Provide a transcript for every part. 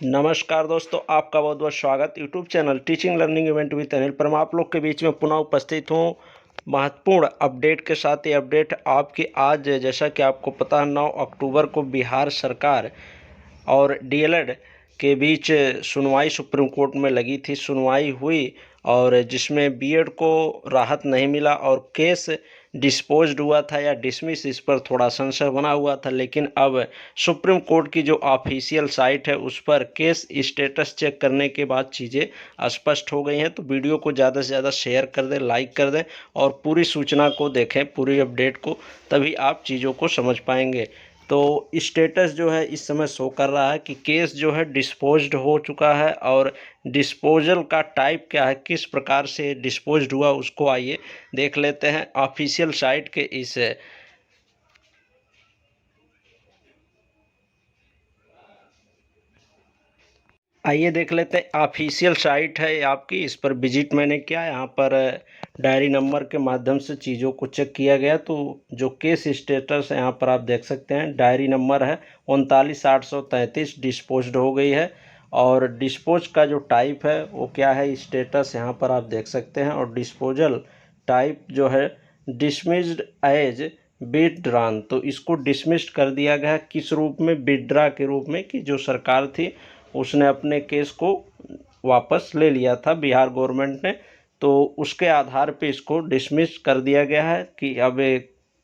नमस्कार दोस्तों, आपका बहुत बहुत स्वागत YouTube channel teaching learning event with Anil पर। मैं आप लोग के बीच में पुनः उपस्थित हूँ महत्वपूर्ण अपडेट के साथ। ये अपडेट आपकी आज, जैसा कि आपको पता है, 9 अक्टूबर को बिहार सरकार और डीएलएड के बीच सुनवाई सुप्रीम कोर्ट में लगी थी। सुनवाई हुई और जिसमें बीएड को राहत नहीं मिला और केस डिस्पोज्ड हुआ था या डिसमिस, इस पर थोड़ा संशय बना हुआ था। लेकिन अब सुप्रीम कोर्ट की जो ऑफिशियल साइट है उस पर केस स्टेटस चेक करने के बाद चीज़ें स्पष्ट हो गई हैं। तो वीडियो को ज़्यादा से ज़्यादा शेयर कर दें, लाइक कर दें और पूरी सूचना को देखें, पूरी अपडेट को, तभी आप चीज़ों को समझ पाएंगे। तो स्टेटस जो है इस समय शो कर रहा है कि केस जो है डिस्पोज्ड हो चुका है। और डिस्पोजल का टाइप क्या है, किस प्रकार से डिस्पोज्ड हुआ, उसको आइए देख लेते हैं ऑफिशियल साइट के इस आइए देख लेते हैं। ऑफिशियल साइट है आपकी, इस पर विजिट मैंने किया। यहाँ पर डायरी नंबर के माध्यम से चीज़ों को चेक किया गया। तो जो केस स्टेटस है यहाँ पर आप देख सकते हैं, डायरी नंबर है 39,833, डिस्पोज्ड हो गई है। और डिस्पोज का जो टाइप है वो क्या है, स्टेटस यहाँ पर आप देख सकते हैं। और डिस्पोजल टाइप जो है डिसमिस्ड एज विथड्रॉन, तो इसको डिसमिस्ड कर दिया गया। किस रूप में? विथड्रॉ के रूप में, कि जो सरकार थी उसने अपने केस को वापस ले लिया था, बिहार गवर्नमेंट ने। तो उसके आधार पे इसको डिसमिस कर दिया गया है कि अब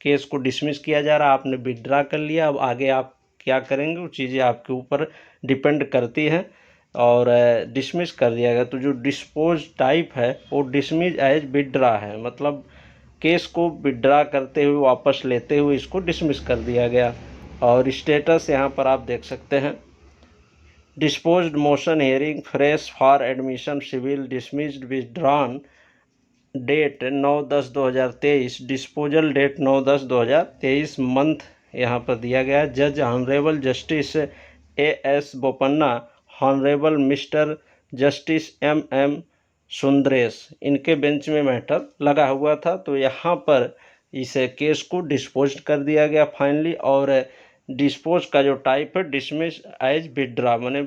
केस को डिसमिस किया जा रहा है, आपने विथड्रॉ कर लिया, अब आगे आप क्या करेंगे वो चीज़ें आपके ऊपर डिपेंड करती हैं। और डिसमिस कर दिया गया। तो जो डिस्पोज टाइप है वो डिसमिस एज विथड्रॉ है, मतलब केस को विथड्रॉ करते हुए, वापस लेते हुए इसको डिसमिस कर दिया गया। और स्टेटस यहाँ पर आप देख सकते हैं, disposed motion hearing fresh for admission civil dismissed withdrawn date 9/10/2023, disposal date 9/10/2023 month यहाँ पर दिया गया है। जज honourable justice AS Bopanna, honourable mister justice MM Sundaresh, इनके बेंच में मैटर लगा हुआ था। तो यहाँ पर इस केस को डिस्पोज कर दिया गया फाइनली। और डिस्पोज का जो टाइप है डिसमिस एज विथड्रॉ, माने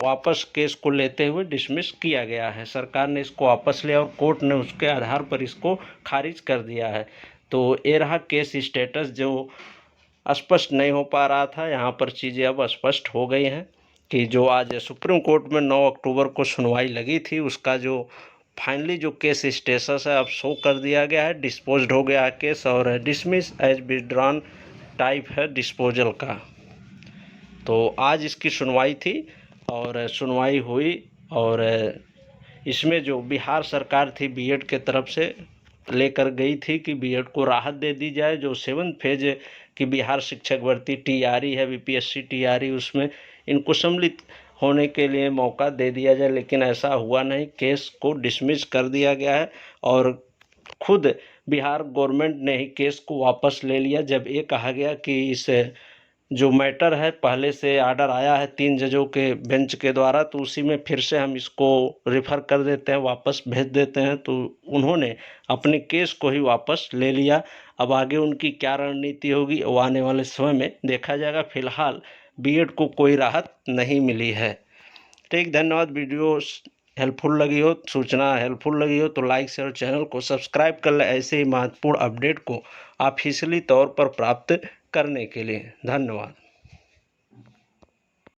वापस केस को लेते हुए डिसमिस किया गया है। सरकार ने इसको वापस लिया और कोर्ट ने उसके आधार पर इसको खारिज कर दिया है। तो ये रहा केस स्टेटस, जो स्पष्ट नहीं हो पा रहा था, यहाँ पर चीज़ें अब स्पष्ट हो गई हैं कि जो आज सुप्रीम कोर्ट में 9 अक्टूबर को सुनवाई लगी थी उसका जो फाइनली जो केस स्टेटस है अब शो कर दिया गया है। डिस्पोज्ड हो गया है केस और डिसमिस एज विथड्रॉन टाइप है डिस्पोजल का। तो आज इसकी सुनवाई थी और सुनवाई हुई। और इसमें जो बिहार सरकार थी बीएड के तरफ से लेकर गई थी कि बीएड को राहत दे दी जाए। जो 7th फेज की बिहार शिक्षक भर्ती टीआरई है, बीपीएससी टीआरई, उसमें इनको सम्मिलित होने के लिए मौका दे दिया जाए, लेकिन ऐसा हुआ नहीं। केस को डिसमिस कर दिया गया है और खुद बिहार गवर्नमेंट ने ही केस को वापस ले लिया, जब ये कहा गया कि इस जो मैटर है, पहले से आर्डर आया है 3 जजों के बेंच के द्वारा, तो उसी में फिर से हम इसको रेफ़र कर देते हैं, वापस भेज देते हैं। तो उन्होंने अपने केस को ही वापस ले लिया। अब आगे उनकी क्या रणनीति होगी वो आने वाले समय में देखा जाएगा। फिलहाल बीएड को कोई राहत नहीं मिली है। ठीक, धन्यवाद। वीडियो हेल्पफुल लगी हो, सूचना हेल्पफुल लगी हो तो लाइक शेयर, चैनल को सब्सक्राइब कर लें ऐसे ही महत्वपूर्ण अपडेट को ऑफिशियली तौर पर प्राप्त करने के लिए। धन्यवाद।